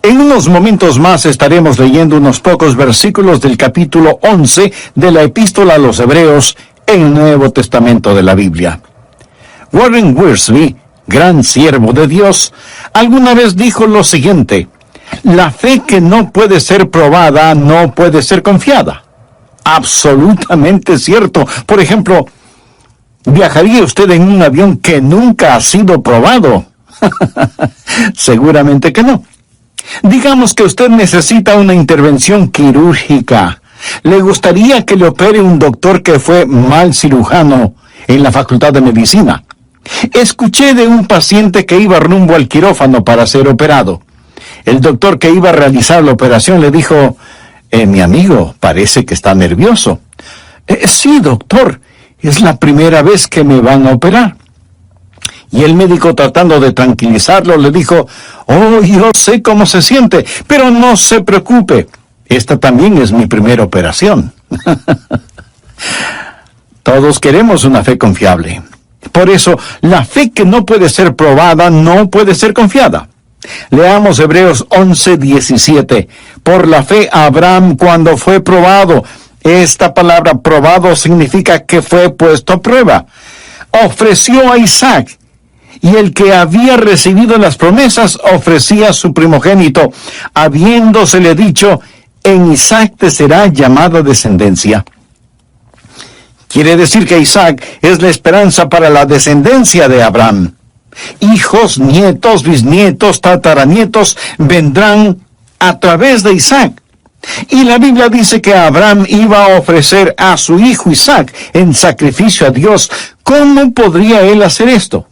En unos momentos más estaremos leyendo unos pocos versículos del capítulo 11 de la Epístola a los Hebreos en el Nuevo Testamento de la Biblia. Warren Wiersbe, gran siervo de Dios, alguna vez dijo lo siguiente: la fe que no puede ser probada no puede ser confiada. Absolutamente cierto. Por ejemplo, ¿viajaría usted en un avión que nunca ha sido probado? Seguramente que no. Digamos que usted necesita una intervención quirúrgica. ¿Le gustaría que le opere un doctor que fue mal cirujano en la Facultad de Medicina? Escuché de un paciente que iba rumbo al quirófano para ser operado. El doctor que iba a realizar la operación le dijo: mi amigo, parece que está nervioso. Sí, doctor, es la primera vez que me van a operar. Y el médico, tratando de tranquilizarlo, le dijo: oh, yo sé cómo se siente, pero no se preocupe, esta también es mi primera operación. Todos queremos una fe confiable. Por eso, la fe que no puede ser probada no puede ser confiada. Leamos Hebreos 11:17. Por la fe Abraham, cuando fue probado, esta palabra probado significa que fue puesto a prueba, ofreció a Isaac. Y el que había recibido las promesas ofrecía a su primogénito, habiéndosele dicho: en Isaac te será llamada descendencia. Quiere decir que Isaac es la esperanza para la descendencia de Abraham. Hijos, nietos, bisnietos, tataranietos vendrán a través de Isaac. Y la Biblia dice que Abraham iba a ofrecer a su hijo Isaac en sacrificio a Dios. ¿Cómo podría él hacer esto?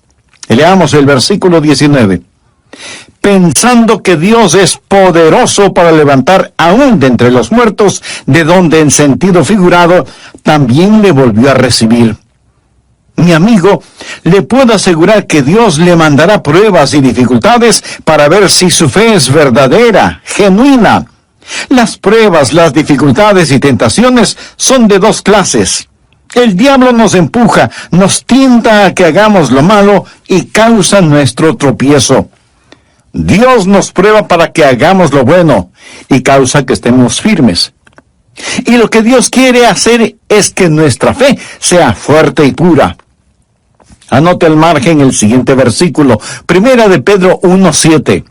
Leamos el versículo 19. Pensando que Dios es poderoso para levantar aún de entre los muertos, de donde en sentido figurado también le volvió a recibir. Mi amigo, le puedo asegurar que Dios le mandará pruebas y dificultades para ver si su fe es verdadera, genuina. Las pruebas, las dificultades y tentaciones son de dos clases. El diablo nos empuja, nos tienta a que hagamos lo malo y causa nuestro tropiezo. Dios nos prueba para que hagamos lo bueno y causa que estemos firmes. Y lo que Dios quiere hacer es que nuestra fe sea fuerte y pura. Anote al margen el siguiente versículo, 1 de Pedro 1:7.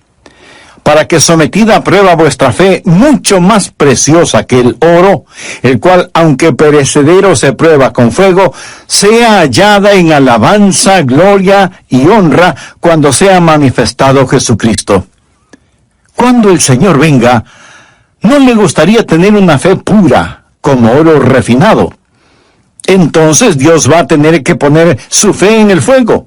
Para que sometida a prueba vuestra fe, mucho más preciosa que el oro, el cual, aunque perecedero se prueba con fuego, sea hallada en alabanza, gloria y honra cuando sea manifestado Jesucristo. Cuando el Señor venga, ¿no le gustaría tener una fe pura, como oro refinado? Entonces Dios va a tener que poner su fe en el fuego.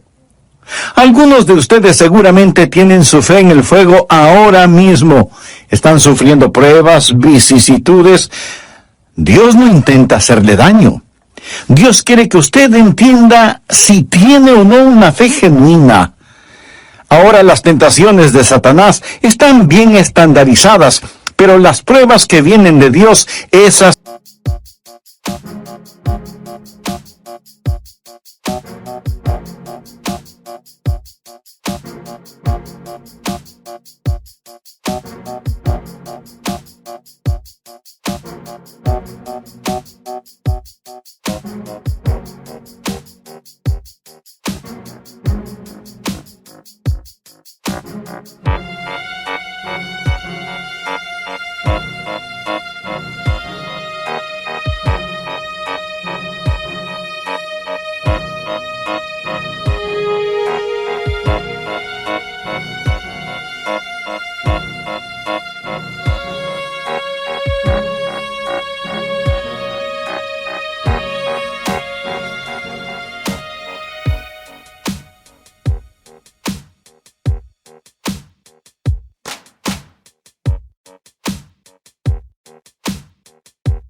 Algunos de ustedes seguramente tienen su fe en el fuego ahora mismo. Están sufriendo pruebas, vicisitudes. Dios no intenta hacerle daño. Dios quiere que usted entienda si tiene o no una fe genuina. Ahora las tentaciones de Satanás están bien estandarizadas, pero las pruebas que vienen de Dios, esas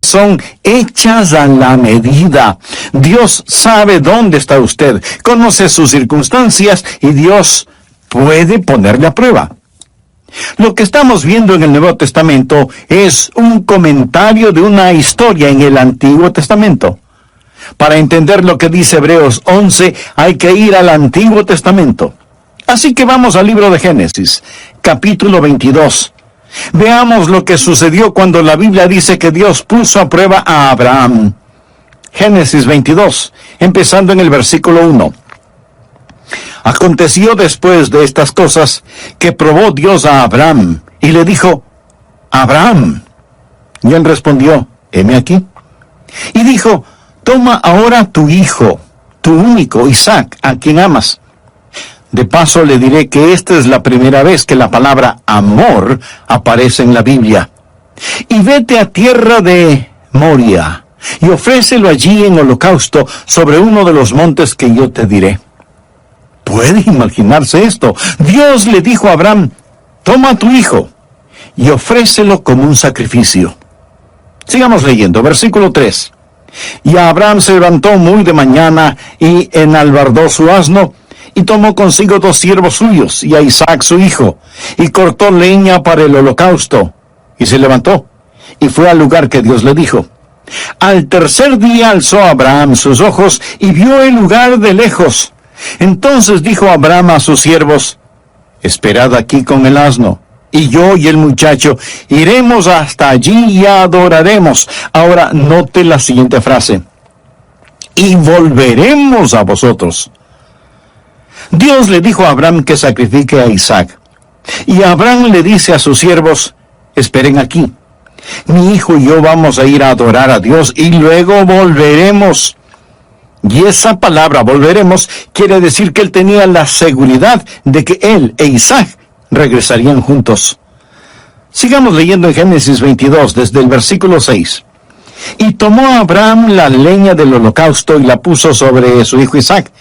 son hechas a la medida. Dios sabe dónde está usted, conoce sus circunstancias y Dios puede ponerle a prueba. Lo que estamos viendo en el Nuevo Testamento es un comentario de una historia en el Antiguo Testamento. Para entender lo que dice Hebreos 11, hay que ir al Antiguo Testamento. Así que vamos al libro de Génesis, capítulo 22. Veamos lo que sucedió cuando la Biblia dice que Dios puso a prueba a Abraham. Génesis 22, empezando en el versículo 1. Aconteció después de estas cosas que probó Dios a Abraham y le dijo: Abraham. Y él respondió: heme aquí. Y dijo: toma ahora tu hijo, tu único, Isaac, a quien amas. De paso le diré que esta es la primera vez que la palabra amor aparece en la Biblia. Y vete a tierra de Moria, y ofrécelo allí en holocausto sobre uno de los montes que yo te diré. ¿Puede imaginarse esto? Dios le dijo a Abraham: toma a tu hijo y ofrécelo como un sacrificio. Sigamos leyendo, versículo 3. Y Abraham se levantó muy de mañana y enalbardó su asno, y tomó consigo 2 siervos suyos, y a Isaac su hijo, y cortó leña para el holocausto, y se levantó, y fue al lugar que Dios le dijo. Al tercer día alzó Abraham sus ojos, y vio el lugar de lejos. Entonces dijo Abraham a sus siervos: esperad aquí con el asno, y yo y el muchacho iremos hasta allí y adoraremos. Ahora note la siguiente frase: y volveremos a vosotros. Dios le dijo a Abraham que sacrifique a Isaac. Y Abraham le dice a sus siervos: esperen aquí. Mi hijo y yo vamos a ir a adorar a Dios y luego volveremos. Y esa palabra volveremos quiere decir que él tenía la seguridad de que él e Isaac regresarían juntos. Sigamos leyendo en Génesis 22 desde el versículo 6. Y tomó Abraham la leña del holocausto y la puso sobre su hijo Isaac.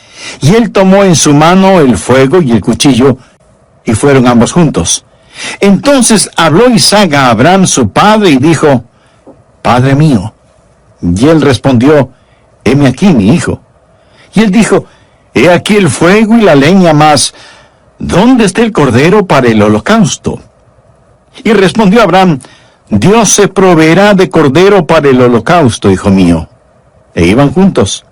Y él tomó en su mano el fuego y el cuchillo, y fueron ambos juntos. Entonces habló Isaac a Abraham su padre y dijo: Padre mío. Y él respondió: heme aquí, mi hijo. Y él dijo: he aquí el fuego y la leña, mas ¿dónde está el cordero para el holocausto? Y respondió Abraham: Dios se proveerá de cordero para el holocausto, hijo mío. E iban juntos.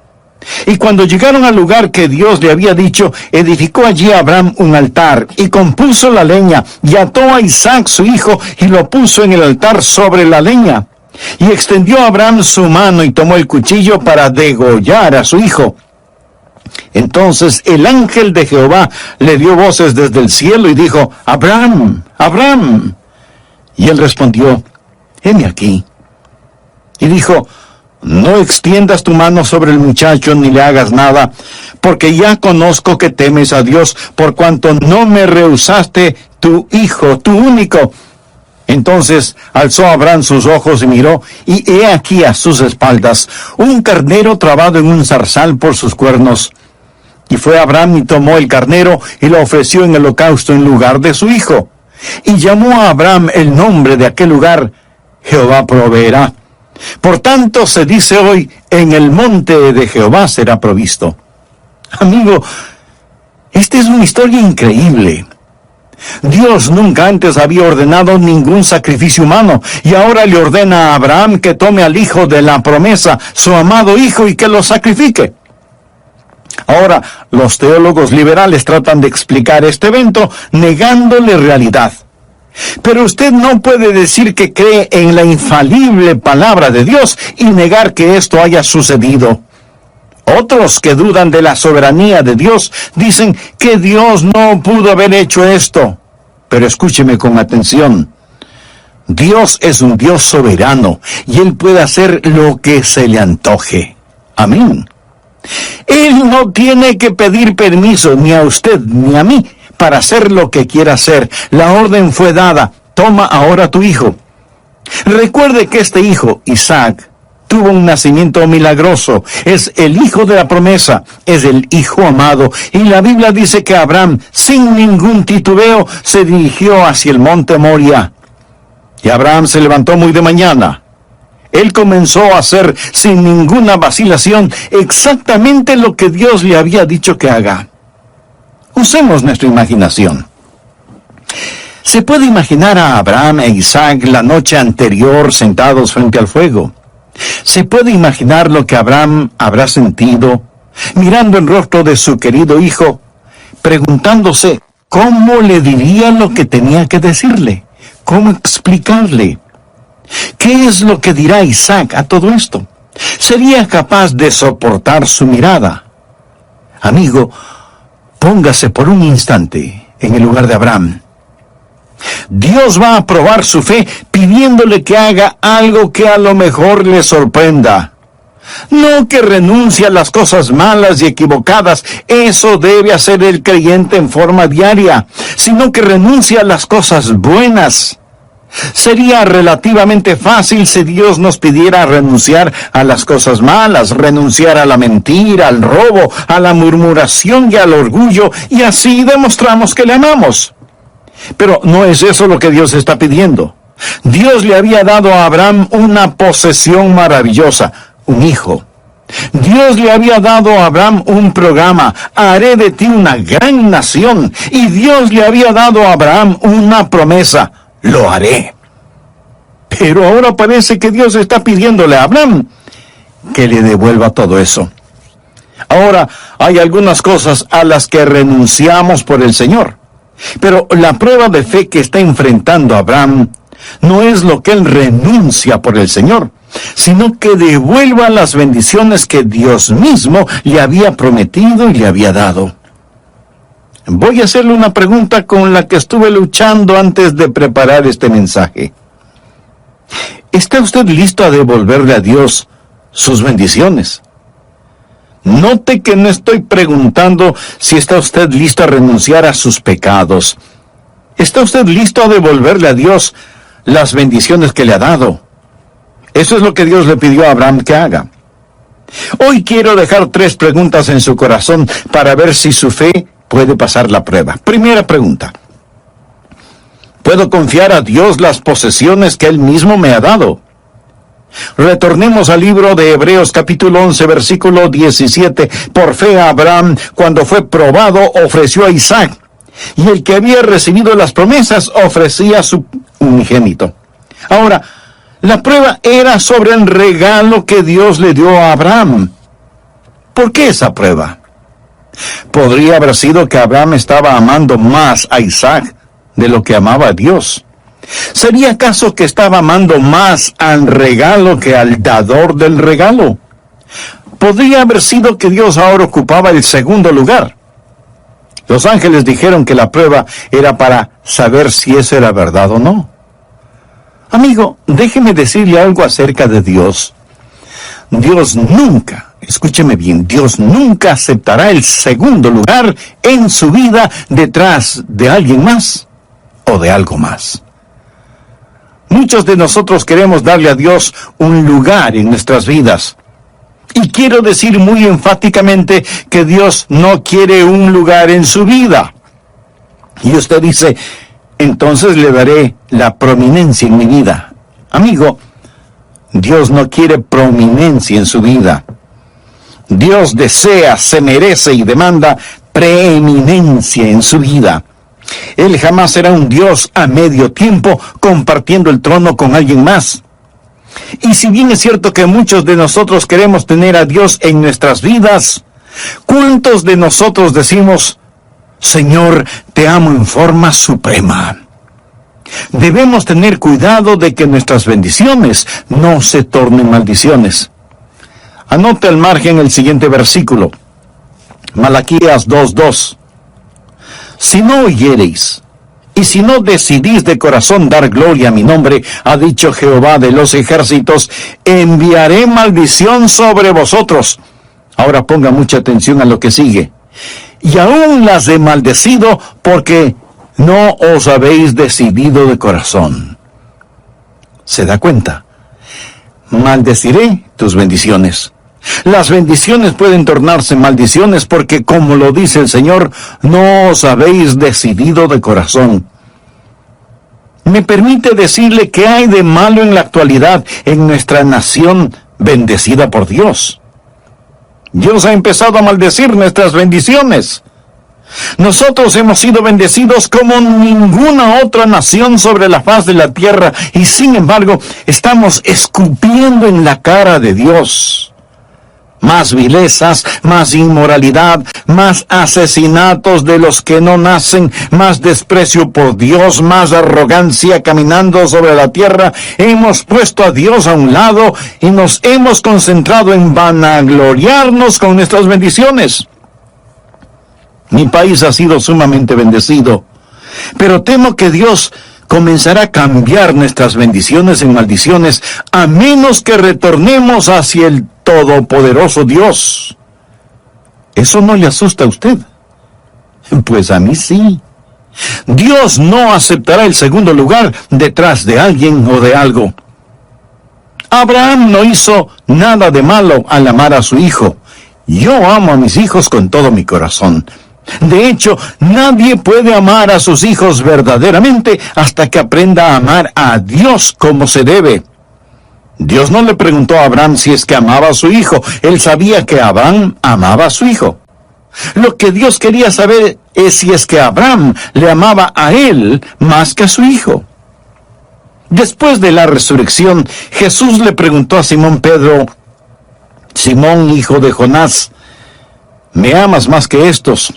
Y cuando llegaron al lugar que Dios le había dicho, edificó allí Abraham un altar, y compuso la leña, y ató a Isaac su hijo, y lo puso en el altar sobre la leña. Y extendió Abraham su mano, y tomó el cuchillo para degollar a su hijo. Entonces el ángel de Jehová le dio voces desde el cielo, y dijo: Abraham, Abraham. Y él respondió: heme aquí. Y dijo: no extiendas tu mano sobre el muchacho ni le hagas nada, porque ya conozco que temes a Dios, por cuanto no me rehusaste tu hijo, tu único. Entonces alzó Abraham sus ojos y miró, y he aquí a sus espaldas un carnero trabado en un zarzal por sus cuernos. Y fue Abraham y tomó el carnero y lo ofreció en holocausto en lugar de su hijo. Y llamó a Abraham el nombre de aquel lugar: Jehová proveerá. Por tanto se dice hoy: en el monte de Jehová será provisto. Amigo, esta es una historia increíble. Dios nunca antes había ordenado ningún sacrificio humano, y ahora le ordena a Abraham que tome al hijo de la promesa, su amado hijo, y que lo sacrifique. Ahora, los teólogos liberales tratan de explicar este evento negándole realidad. Pero usted no puede decir que cree en la infalible palabra de Dios y negar que esto haya sucedido. Otros que dudan de la soberanía de Dios dicen que Dios no pudo haber hecho esto. Pero escúcheme con atención. Dios es un Dios soberano y Él puede hacer lo que se le antoje. Amén. Él no tiene que pedir permiso ni a usted ni a mí para hacer lo que quiera hacer. La orden fue dada: toma ahora tu hijo. Recuerde que este hijo, Isaac, tuvo un nacimiento milagroso. Es el hijo de la promesa, es el hijo amado. Y la Biblia dice que Abraham, sin ningún titubeo, se dirigió hacia el monte Moria. Y Abraham se levantó muy de mañana. Él comenzó a hacer, sin ninguna vacilación, exactamente lo que Dios le había dicho que haga. Usemos nuestra imaginación. Se puede imaginar a Abraham e Isaac la noche anterior sentados frente al fuego. Se puede imaginar lo que Abraham habrá sentido, mirando el rostro de su querido hijo, preguntándose cómo le diría lo que tenía que decirle, cómo explicarle. ¿Qué es lo que dirá Isaac a todo esto? ¿Sería capaz de soportar su mirada? Amigo, póngase por un instante en el lugar de Abraham. Dios va a probar su fe pidiéndole que haga algo que a lo mejor le sorprenda. No que renuncie a las cosas malas y equivocadas, eso debe hacer el creyente en forma diaria, sino que renuncie a las cosas buenas. Sería relativamente fácil si Dios nos pidiera renunciar a las cosas malas, renunciar a la mentira, al robo, a la murmuración y al orgullo, y así demostramos que le amamos. Pero no es eso lo que Dios está pidiendo. Dios le había dado a Abraham una posesión maravillosa, un hijo. Dios le había dado a Abraham un programa, haré de ti una gran nación, y Dios le había dado a Abraham una promesa, lo haré. Pero ahora parece que Dios está pidiéndole a Abraham que le devuelva todo eso. Ahora, hay algunas cosas a las que renunciamos por el Señor. Pero la prueba de fe que está enfrentando Abraham no es lo que él renuncia por el Señor, sino que devuelva las bendiciones que Dios mismo le había prometido y le había dado. Voy a hacerle una pregunta con la que estuve luchando antes de preparar este mensaje. ¿Está usted listo a devolverle a Dios sus bendiciones? Note que no estoy preguntando si está usted listo a renunciar a sus pecados. ¿Está usted listo a devolverle a Dios las bendiciones que le ha dado? Eso es lo que Dios le pidió a Abraham que haga. Hoy quiero dejar 3 preguntas en su corazón para ver si su fe puede pasar la prueba. Primera pregunta. ¿Puedo confiar a Dios las posesiones que Él mismo me ha dado? Retornemos al libro de Hebreos capítulo 11, versículo 17. Por fe Abraham, cuando fue probado, ofreció a Isaac, y el que había recibido las promesas ofrecía a su unigénito. Ahora, la prueba era sobre el regalo que Dios le dio a Abraham. ¿Por qué esa prueba? Podría haber sido que Abraham estaba amando más a Isaac de lo que amaba a Dios. ¿Sería acaso que estaba amando más al regalo que al dador del regalo? Podría haber sido que Dios ahora ocupaba el segundo lugar. Los ángeles dijeron que la prueba era para saber si eso era verdad o no. Amigo, déjeme decirle algo acerca de Dios. Dios nunca, escúcheme bien, Dios nunca aceptará el segundo lugar en su vida detrás de alguien más o de algo más. Muchos de nosotros queremos darle a Dios un lugar en nuestras vidas. Y quiero decir muy enfáticamente que Dios no quiere un lugar en su vida. Y usted dice, entonces le daré la prominencia en mi vida. Amigo, Dios no quiere prominencia en su vida. Dios desea, se merece y demanda preeminencia en su vida. Él jamás será un Dios a medio tiempo compartiendo el trono con alguien más. Y si bien es cierto que muchos de nosotros queremos tener a Dios en nuestras vidas, ¿cuántos de nosotros decimos, Señor, te amo en forma suprema? Debemos tener cuidado de que nuestras bendiciones no se tornen maldiciones. Anote al margen el siguiente versículo, Malaquías 2:2. Si no oyereis, y si no decidís de corazón dar gloria a mi nombre, ha dicho Jehová de los ejércitos, enviaré maldición sobre vosotros. Ahora ponga mucha atención a lo que sigue. Y aún las he maldecido porque no os habéis decidido de corazón. ¿Se da cuenta? Maldeciré tus bendiciones. Las bendiciones pueden tornarse maldiciones porque, como lo dice el Señor, no os habéis decidido de corazón. ¿Me permite decirle qué hay de malo en la actualidad en nuestra nación bendecida por Dios? Dios ha empezado a maldecir nuestras bendiciones. Nosotros hemos sido bendecidos como ninguna otra nación sobre la faz de la tierra y sin embargo estamos escupiendo en la cara de Dios. más vilezas, más inmoralidad, más asesinatos de los que no nacen, más desprecio por Dios, más arrogancia caminando sobre la tierra. Hemos puesto a Dios a un lado y nos hemos concentrado en vanagloriarnos con nuestras bendiciones. Mi país ha sido sumamente bendecido, pero temo que Dios comenzará a cambiar nuestras bendiciones en maldiciones, a menos que retornemos hacia el Todopoderoso Dios. ¿Eso no le asusta a usted? Pues a mí sí. Dios no aceptará el segundo lugar detrás de alguien o de algo. Abraham no hizo nada de malo al amar a su hijo. Yo amo a mis hijos con todo mi corazón. De hecho, nadie puede amar a sus hijos verdaderamente hasta que aprenda a amar a Dios como se debe. Dios no le preguntó a Abraham si es que amaba a su hijo. Él sabía que Abraham amaba a su hijo. Lo que Dios quería saber es si es que Abraham le amaba a él más que a su hijo. Después de la resurrección, Jesús le preguntó a Simón Pedro: Simón, hijo de Jonás, ¿me amas más que estos?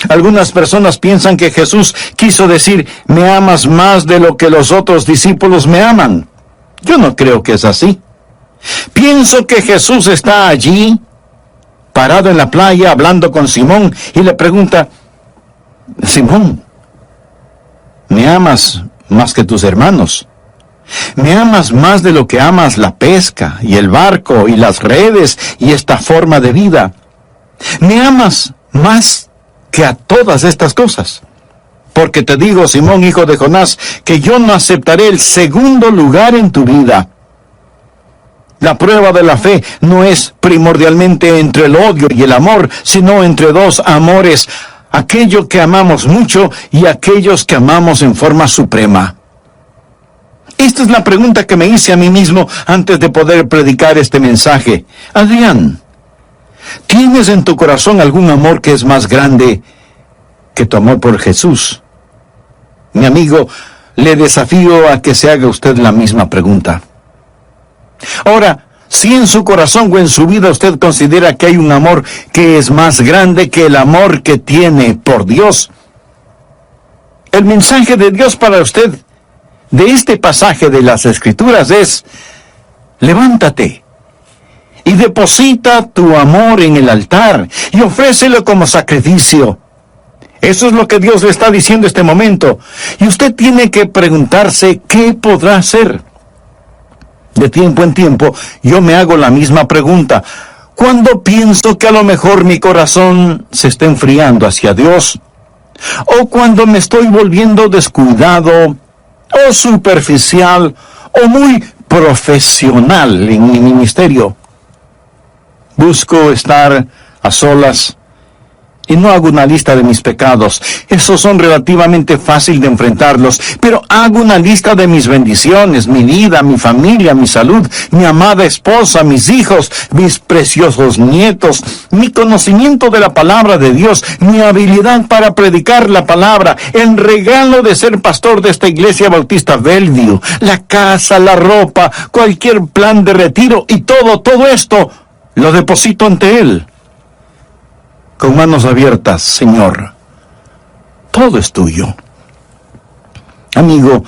Algunas personas piensan que Jesús quiso decir: me amas más de lo que los otros discípulos me aman. Yo no creo que es así. Pienso que Jesús está allí, parado en la playa, hablando con Simón, y le pregunta: Simón, ¿me amas más que tus hermanos? ¿Me amas más de lo que amas la pesca, y el barco, y las redes, y esta forma de vida? ¿Me amas más que a todas estas cosas? Porque te digo, Simón, hijo de Jonás, que yo no aceptaré el segundo lugar en tu vida. La prueba de la fe no es primordialmente entre el odio y el amor, sino entre dos amores, aquello que amamos mucho y aquellos que amamos en forma suprema. Esta es la pregunta que me hice a mí mismo antes de poder predicar este mensaje. Adrián, ¿tienes en tu corazón algún amor que es más grande que tu amor por Jesús? Mi amigo, le desafío a que se haga usted la misma pregunta. Ahora, si en su corazón o en su vida usted considera que hay un amor que es más grande que el amor que tiene por Dios, el mensaje de Dios para usted de este pasaje de las Escrituras es: levántate y deposita tu amor en el altar y ofrécelo como sacrificio. Eso es lo que Dios le está diciendo en este momento. Y usted tiene que preguntarse qué podrá hacer. De tiempo en tiempo, yo me hago la misma pregunta. Cuando pienso que a lo mejor mi corazón se está enfriando hacia Dios, o cuando me estoy volviendo descuidado, o superficial, o muy profesional en mi ministerio, busco estar a solas y no hago una lista de mis pecados. Esos son relativamente fácil de enfrentarlos, pero hago una lista de mis bendiciones, mi vida, mi familia, mi salud, mi amada esposa, mis hijos, mis preciosos nietos, mi conocimiento de la palabra de Dios, mi habilidad para predicar la palabra, el regalo de ser pastor de esta iglesia bautista Bellevue, la casa, la ropa, cualquier plan de retiro y todo esto lo deposito ante Él. Con manos abiertas, Señor, todo es tuyo. Amigo,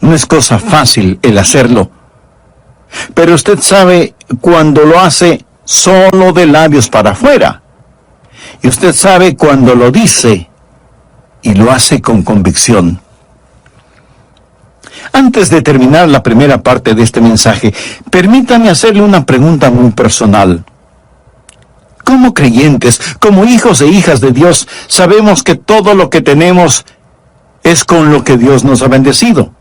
no es cosa fácil el hacerlo, pero usted sabe cuando lo hace solo de labios para afuera, y usted sabe cuando lo dice y lo hace con convicción. Antes de terminar la primera parte de este mensaje, permítame hacerle una pregunta muy personal. Como creyentes, como hijos e hijas de Dios, sabemos que todo lo que tenemos es con lo que Dios nos ha bendecido.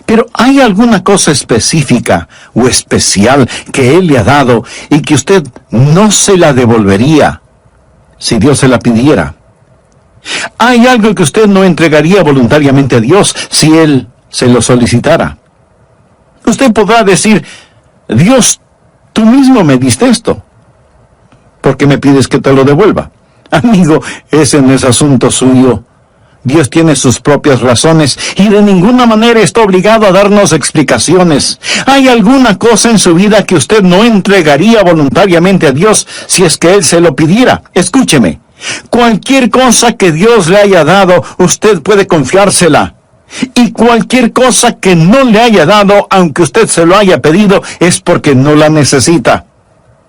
Pero ¿hay alguna cosa específica o especial que Él le ha dado y que usted no se la devolvería si Dios se la pidiera? ¿Hay algo que usted no entregaría voluntariamente a Dios si Él se lo solicitara? Usted podrá decir: Dios, tú mismo me diste esto, ¿por qué me pides que te lo devuelva? Amigo, ese no es asunto suyo. Dios tiene sus propias razones y de ninguna manera está obligado a darnos explicaciones. ¿Hay alguna cosa en su vida que usted no entregaría voluntariamente a Dios si es que Él se lo pidiera? Escúcheme. Cualquier cosa que Dios le haya dado, usted puede confiársela. Y cualquier cosa que no le haya dado, aunque usted se lo haya pedido, es porque no la necesita.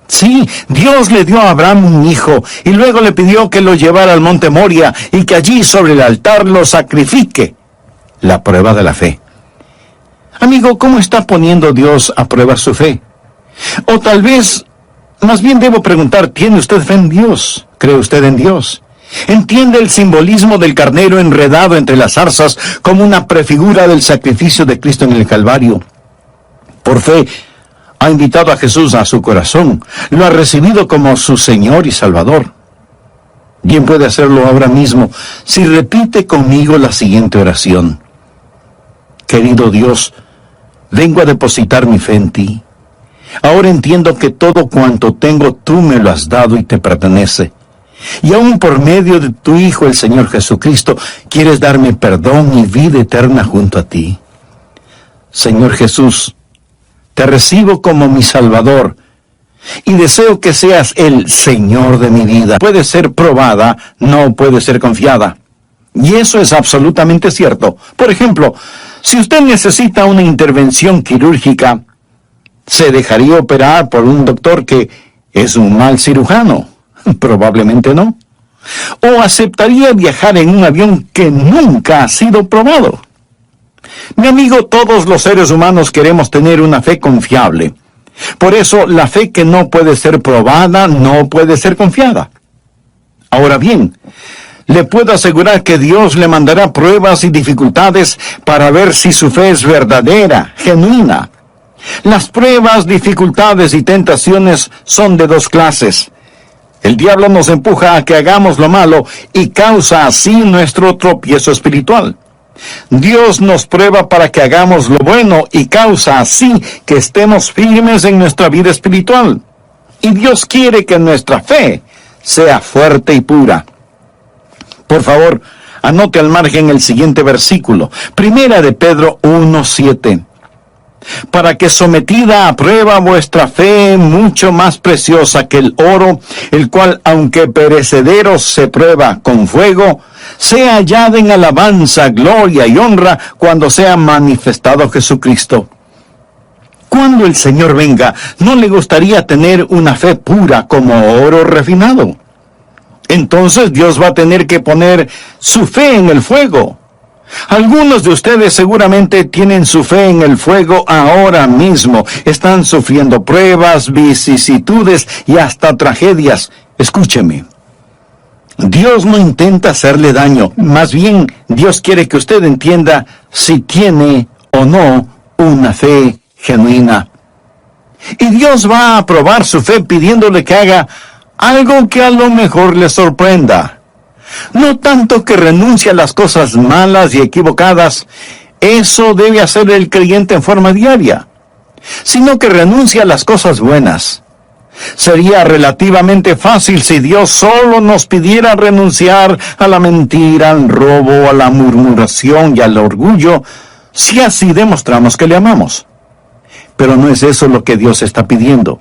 Sí, Dios le dio a Abraham un hijo y luego le pidió que lo llevara al monte Moria y que allí sobre el altar lo sacrifique. La prueba de la fe. Amigo, ¿cómo está poniendo Dios a prueba su fe? O tal vez, más bien debo preguntar, ¿tiene usted fe en Dios? ¿Cree usted en Dios? ¿Entiende el simbolismo del carnero enredado entre las zarzas como una prefigura del sacrificio de Cristo en el Calvario? Por fe, ha invitado a Jesús a su corazón, lo ha recibido como su Señor y Salvador. Bien puede hacerlo ahora mismo si repite conmigo la siguiente oración. Querido Dios, vengo a depositar mi fe en ti. Ahora entiendo que todo cuanto tengo tú me lo has dado y te pertenece. Y aún por medio de tu Hijo, el Señor Jesucristo, quieres darme perdón y vida eterna junto a ti. Señor Jesús, te recibo como mi Salvador y deseo que seas el Señor de mi vida. Puede ser probada, no puede ser confiada. Y eso es absolutamente cierto. Por ejemplo, si usted necesita una intervención quirúrgica, ¿se dejaría operar por un doctor que es un mal cirujano? Probablemente no. ¿O aceptaría viajar en un avión que nunca ha sido probado? Mi amigo, todos los seres humanos queremos tener una fe confiable. Por eso, la fe que no puede ser probada no puede ser confiada. Ahora bien, le puedo asegurar que Dios le mandará pruebas y dificultades para ver si su fe es verdadera, genuina. Las pruebas, dificultades y tentaciones son de dos clases. El diablo nos empuja a que hagamos lo malo y causa así nuestro tropiezo espiritual. Dios nos prueba para que hagamos lo bueno y causa así que estemos firmes en nuestra vida espiritual. Y Dios quiere que nuestra fe sea fuerte y pura. Por favor, anote al margen el siguiente versículo. Primera de Pedro 1:7. Para que sometida a prueba vuestra fe, mucho más preciosa que el oro, el cual, aunque perecedero se prueba con fuego, sea hallada en alabanza, gloria y honra cuando sea manifestado Jesucristo. Cuando el Señor venga, ¿no le gustaría tener una fe pura como oro refinado? Entonces Dios va a tener que poner su fe en el fuego. Algunos de ustedes seguramente tienen su fe en el fuego ahora mismo. Están sufriendo pruebas, vicisitudes y hasta tragedias. Escúcheme. Dios no intenta hacerle daño. Más bien, Dios quiere que usted entienda si tiene o no una fe genuina. Y Dios va a probar su fe pidiéndole que haga algo que a lo mejor le sorprenda. No tanto que renuncie a las cosas malas y equivocadas, eso debe hacer el creyente en forma diaria, sino que renuncie a las cosas buenas. Sería relativamente fácil si Dios solo nos pidiera renunciar a la mentira, al robo, a la murmuración y al orgullo, si así demostramos que le amamos. Pero no es eso lo que Dios está pidiendo.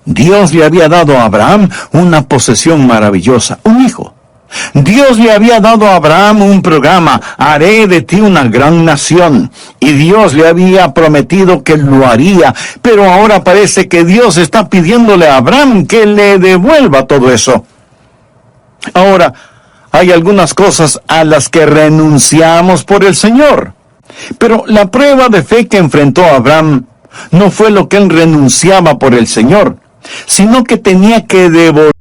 Dios le había dado a Abraham una posesión maravillosa, un hijo. Dios le había dado a Abraham un programa, haré de ti una gran nación, y Dios le había prometido que lo haría, pero ahora parece que Dios está pidiéndole a Abraham que le devuelva todo eso. Ahora, hay algunas cosas a las que renunciamos por el Señor, pero la prueba de fe que enfrentó Abraham no fue lo que él renunciaba por el Señor, sino que tenía que devolver.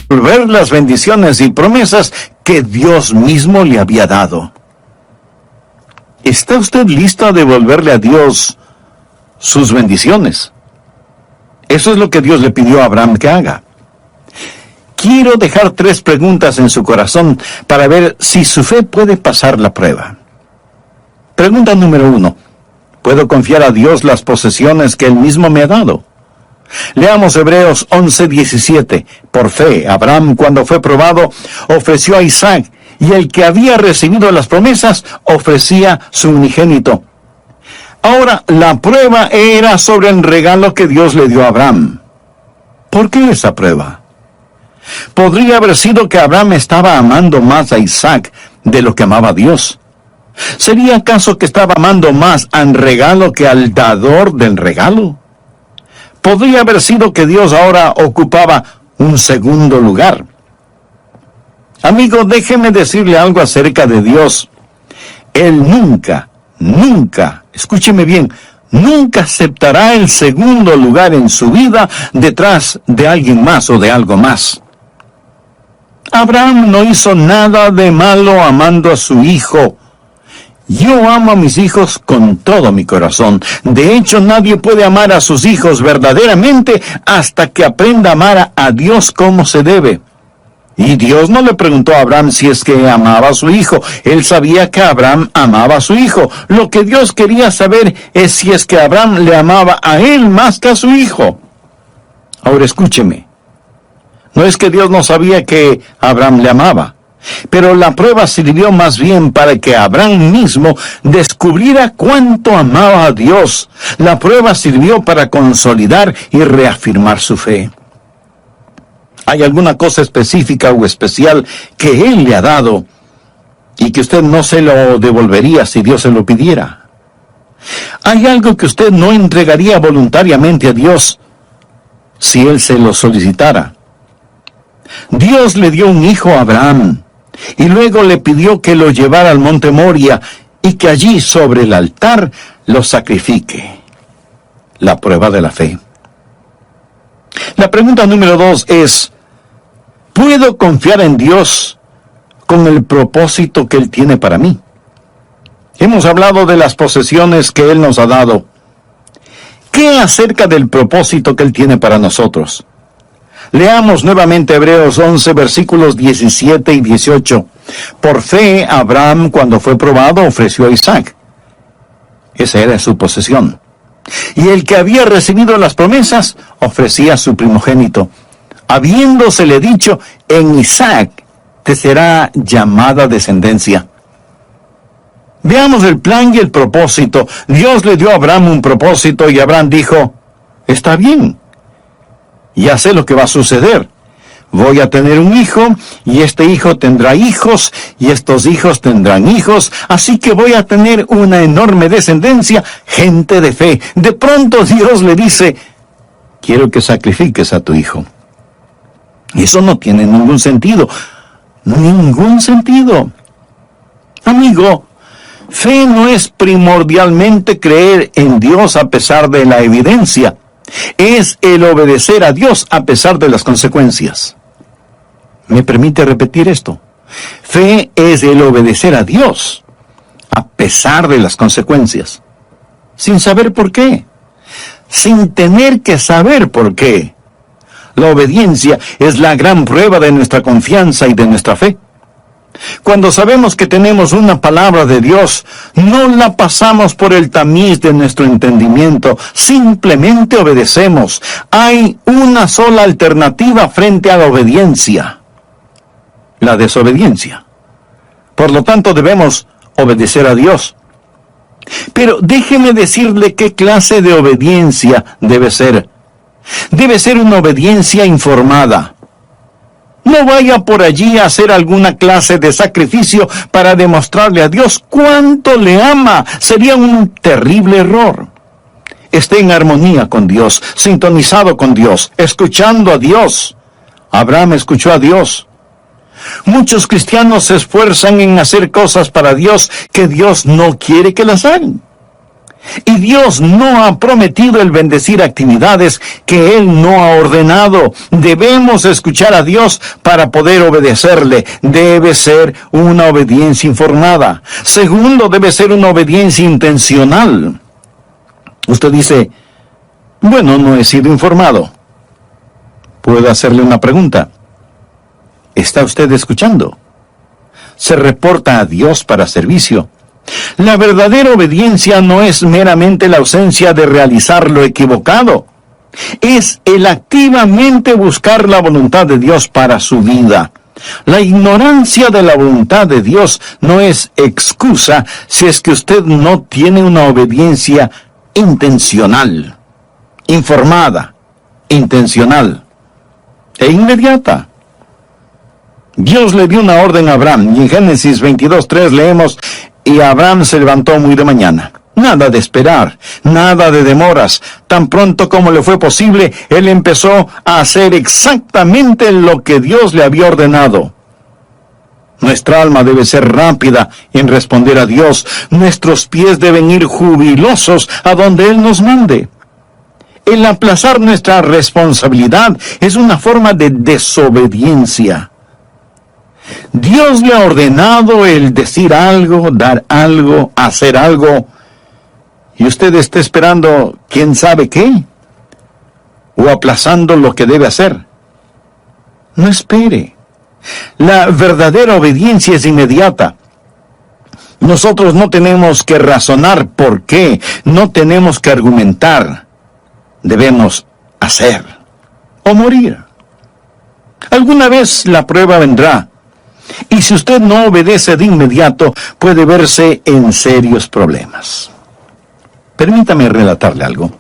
devolver las bendiciones y promesas que Dios mismo le había dado. ¿Está usted listo a devolverle a Dios sus bendiciones? Eso es lo que Dios le pidió a Abraham que haga. Quiero dejar 3 preguntas en su corazón para ver si su fe puede pasar la prueba. Pregunta número 1. ¿Puedo confiar a Dios las posesiones que Él mismo me ha dado? Leamos Hebreos 11:17. Por fe, Abraham, cuando fue probado, ofreció a Isaac, y el que había recibido las promesas ofrecía su unigénito. Ahora, la prueba era sobre el regalo que Dios le dio a Abraham. ¿Por qué esa prueba? Podría haber sido que Abraham estaba amando más a Isaac de lo que amaba a Dios. ¿Sería acaso que estaba amando más al regalo que al dador del regalo? Podría haber sido que Dios ahora ocupaba un segundo lugar. Amigo, déjeme decirle algo acerca de Dios. Él nunca, escúcheme bien, nunca aceptará el segundo lugar en su vida detrás de alguien más o de algo más. Abraham no hizo nada de malo amando a su hijo. Yo amo a mis hijos con todo mi corazón. De hecho, nadie puede amar a sus hijos verdaderamente hasta que aprenda a amar a Dios como se debe. Y Dios no le preguntó a Abraham si es que amaba a su hijo. Él sabía que Abraham amaba a su hijo. Lo que Dios quería saber es si es que Abraham le amaba a él más que a su hijo. Ahora escúcheme. No es que Dios no sabía que Abraham le amaba, pero la prueba sirvió más bien para que Abraham mismo descubriera cuánto amaba a Dios. La prueba sirvió para consolidar y reafirmar su fe. ¿Hay alguna cosa específica o especial que Él le ha dado y que usted no se lo devolvería si Dios se lo pidiera? ¿Hay algo que usted no entregaría voluntariamente a Dios si Él se lo solicitara? Dios le dio un hijo a Abraham y luego le pidió que lo llevara al monte Moria y que allí sobre el altar lo sacrifique. La prueba de la fe. La pregunta número 2 es: ¿puedo confiar en Dios con el propósito que Él tiene para mí? Hemos hablado de las posesiones que Él nos ha dado. ¿Qué acerca del propósito que Él tiene para nosotros? Leamos nuevamente Hebreos 11, versículos 17 y 18. Por fe, Abraham, cuando fue probado, ofreció a Isaac. Esa era su posesión. Y el que había recibido las promesas, ofrecía a su primogénito, habiéndosele dicho: en Isaac te será llamada descendencia. Veamos el plan y el propósito. Dios le dio a Abraham un propósito y Abraham dijo: está bien, ya sé lo que va a suceder. Voy a tener un hijo, y este hijo tendrá hijos, y estos hijos tendrán hijos, así que voy a tener una enorme descendencia, gente de fe. De pronto Dios le dice: quiero que sacrifiques a tu hijo. Eso no tiene ningún sentido. Ningún sentido. Amigo, fe no es primordialmente creer en Dios a pesar de la evidencia. Es el obedecer a Dios a pesar de las consecuencias. ¿Me permite repetir esto? Fe es el obedecer a Dios a pesar de las consecuencias, sin saber por qué, sin tener que saber por qué. La obediencia es la gran prueba de nuestra confianza y de nuestra fe. Cuando sabemos que tenemos una palabra de Dios, no la pasamos por el tamiz de nuestro entendimiento, simplemente obedecemos. Hay una sola alternativa frente a la obediencia: la desobediencia. Por lo tanto, debemos obedecer a Dios. Pero déjeme decirle qué clase de obediencia debe ser. Debe ser una obediencia informada. No vaya por allí a hacer alguna clase de sacrificio para demostrarle a Dios cuánto le ama. Sería un terrible error. Esté en armonía con Dios, sintonizado con Dios, escuchando a Dios. Abraham escuchó a Dios. Muchos cristianos se esfuerzan en hacer cosas para Dios que Dios no quiere que las hagan. Y Dios no ha prometido el bendecir actividades que Él no ha ordenado. Debemos escuchar a Dios para poder obedecerle. Debe ser una obediencia informada. Segundo, debe ser una obediencia intencional. Usted dice, bueno, no he sido informado. ¿Puedo hacerle una pregunta? ¿Está usted escuchando? ¿Se reporta a Dios para servicio? La verdadera obediencia no es meramente la ausencia de realizar lo equivocado. Es el activamente buscar la voluntad de Dios para su vida. La ignorancia de la voluntad de Dios no es excusa si es que usted no tiene una obediencia intencional, informada, intencional e inmediata. Dios le dio una orden a Abraham, y en Génesis 22:3 leemos, y Abraham se levantó muy de mañana. Nada de esperar, nada de demoras. Tan pronto como le fue posible, él empezó a hacer exactamente lo que Dios le había ordenado. Nuestra alma debe ser rápida en responder a Dios. Nuestros pies deben ir jubilosos a donde Él nos mande. El aplazar nuestra responsabilidad es una forma de desobediencia. Dios le ha ordenado el decir algo, dar algo, hacer algo, y usted está esperando quién sabe qué, o aplazando lo que debe hacer. No espere. La verdadera obediencia es inmediata. Nosotros no tenemos que razonar por qué, no tenemos que argumentar. Debemos hacer o morir. Alguna vez la prueba vendrá, y si usted no obedece de inmediato, puede verse en serios problemas. Permítame relatarle algo.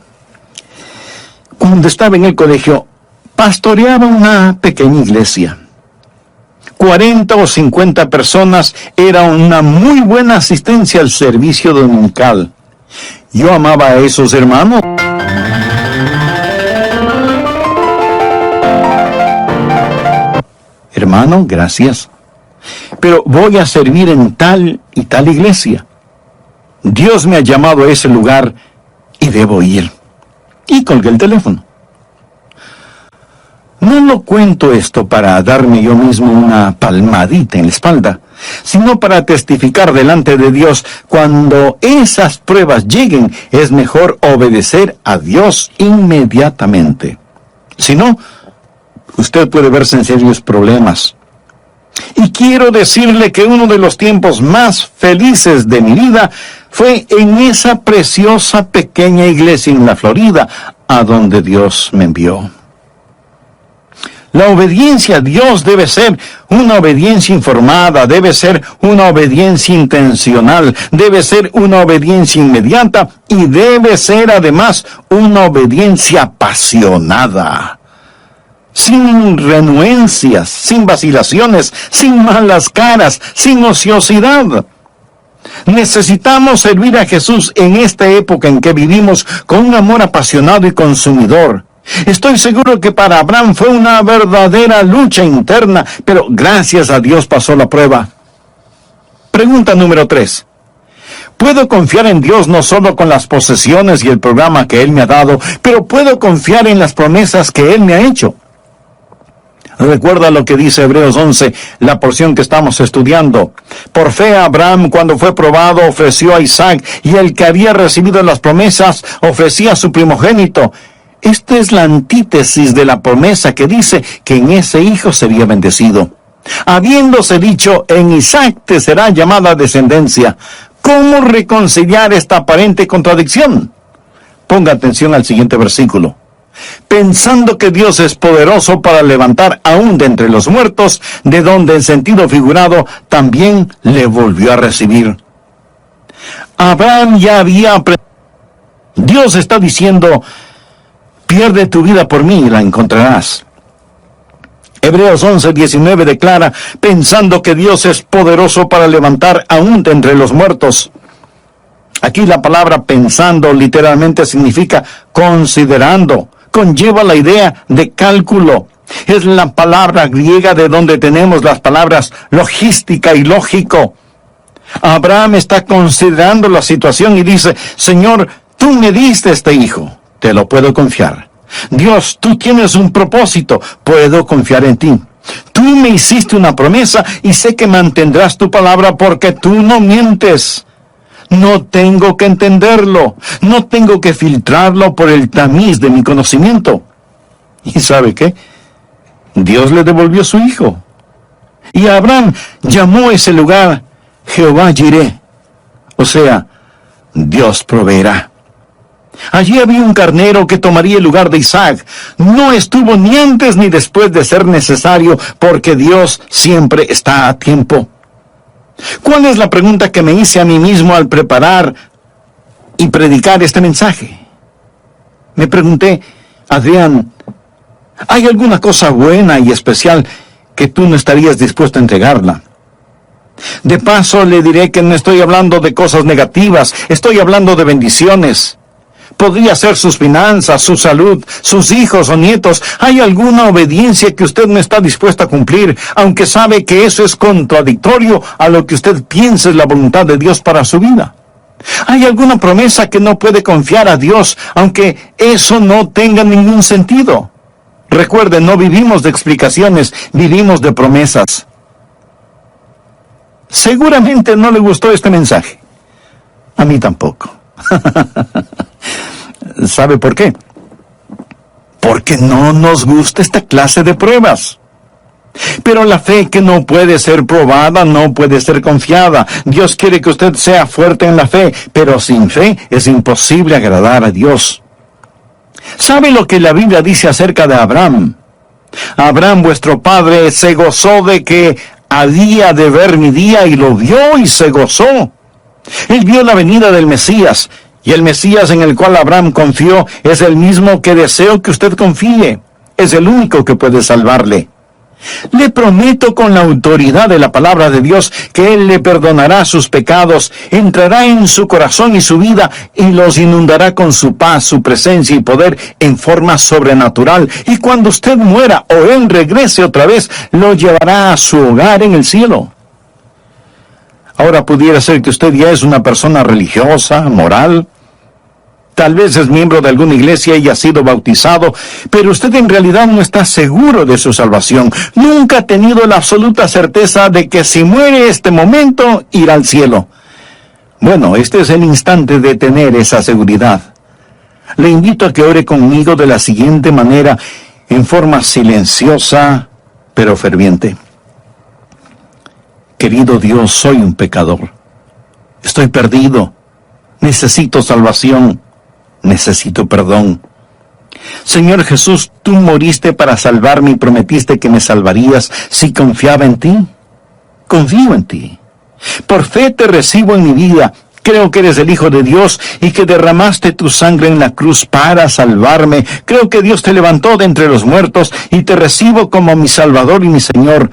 Cuando estaba en el colegio, pastoreaba una pequeña iglesia. 40 o 50 personas, era una muy buena asistencia al servicio dominical. Yo amaba a esos hermanos. Hermano, gracias. Pero voy a servir en tal y tal iglesia. Dios me ha llamado a ese lugar y debo ir. Y colgué el teléfono. No lo cuento esto para darme yo mismo una palmadita en la espalda, sino para testificar delante de Dios. Cuando esas pruebas lleguen, es mejor obedecer a Dios inmediatamente. Si no, usted puede verse en serios problemas. Y quiero decirle que uno de los tiempos más felices de mi vida fue en esa preciosa pequeña iglesia en la Florida, a donde Dios me envió. La obediencia a Dios debe ser una obediencia informada, debe ser una obediencia intencional, debe ser una obediencia inmediata y debe ser además una obediencia apasionada. Sin renuencias, sin vacilaciones, sin malas caras, sin ociosidad. Necesitamos servir a Jesús en esta época en que vivimos con un amor apasionado y consumidor. Estoy seguro que para Abraham fue una verdadera lucha interna, pero gracias a Dios pasó la prueba. Pregunta número 3. ¿Puedo confiar en Dios no solo con las posesiones y el programa que Él me ha dado, pero puedo confiar en las promesas que Él me ha hecho? Recuerda lo que dice Hebreos 11, la porción que estamos estudiando. Por fe Abraham, cuando fue probado, ofreció a Isaac, y el que había recibido las promesas ofrecía a su primogénito. Esta es la antítesis de la promesa que dice que en ese hijo sería bendecido. Habiéndose dicho, en Isaac te será llamada descendencia. ¿Cómo reconciliar esta aparente contradicción? Ponga atención al siguiente versículo. Pensando que Dios es poderoso para levantar aún de entre los muertos, de donde en sentido figurado también le volvió a recibir. Abraham ya había aprendido. Dios está diciendo, pierde tu vida por mí y la encontrarás. Hebreos 11:19 declara, pensando que Dios es poderoso para levantar aún de entre los muertos. Aquí la palabra pensando literalmente significa considerando. Conlleva la idea de cálculo. Es la palabra griega de donde tenemos las palabras logística y lógico. Abraham está considerando la situación y dice, Señor, tú me diste este hijo, te lo puedo confiar. Dios, tú tienes un propósito, puedo confiar en ti. Tú me hiciste una promesa y sé que mantendrás tu palabra porque tú no mientes. No tengo que entenderlo, no tengo que filtrarlo por el tamiz de mi conocimiento. ¿Y sabe qué? Dios le devolvió su hijo. Y Abraham llamó ese lugar Jehová Jireh, o sea, Dios proveerá. Allí había un carnero que tomaría el lugar de Isaac. No estuvo ni antes ni después de ser necesario, porque Dios siempre está a tiempo. ¿Cuál es la pregunta que me hice a mí mismo al preparar y predicar este mensaje? Me pregunté, Adrián, ¿hay alguna cosa buena y especial que tú no estarías dispuesto a entregarla? De paso le diré que no estoy hablando de cosas negativas, estoy hablando de bendiciones. Podría ser sus finanzas, su salud, sus hijos o nietos. ¿Hay alguna obediencia que usted no está dispuesto a cumplir, aunque sabe que eso es contradictorio a lo que usted piensa es la voluntad de Dios para su vida? ¿Hay alguna promesa que no puede confiar a Dios, aunque eso no tenga ningún sentido? Recuerde, no vivimos de explicaciones, vivimos de promesas. Seguramente no le gustó este mensaje. A mí tampoco. ¿Sabe por qué? Porque no nos gusta esta clase de pruebas. Pero la fe que no puede ser probada no puede ser confiada. Dios quiere que usted sea fuerte en la fe, pero sin fe es imposible agradar a Dios. ¿Sabe lo que la Biblia dice acerca de Abraham? Abraham, vuestro padre, se gozó de que había de ver mi día y lo vio y se gozó. Él vio la venida del Mesías, y el Mesías en el cual Abraham confió es el mismo que deseo que usted confíe. Es el único que puede salvarle. Le prometo con la autoridad de la palabra de Dios que Él le perdonará sus pecados, entrará en su corazón y su vida y los inundará con su paz, su presencia y poder en forma sobrenatural. Y cuando usted muera o Él regrese otra vez, lo llevará a su hogar en el cielo. Ahora pudiera ser que usted ya es una persona religiosa, moral. Tal vez es miembro de alguna iglesia y ha sido bautizado, pero usted en realidad no está seguro de su salvación. Nunca ha tenido la absoluta certeza de que si muere este momento, irá al cielo. Bueno, este es el instante de tener esa seguridad. Le invito a que ore conmigo de la siguiente manera, en forma silenciosa, pero ferviente. Querido Dios, soy un pecador. Estoy perdido. Necesito salvación. Necesito perdón. Señor Jesús, tú moriste para salvarme y prometiste que me salvarías si confiaba en ti. Confío en ti. Por fe te recibo en mi vida. Creo que eres el Hijo de Dios y que derramaste tu sangre en la cruz para salvarme. Creo que Dios te levantó de entre los muertos y te recibo como mi Salvador y mi Señor.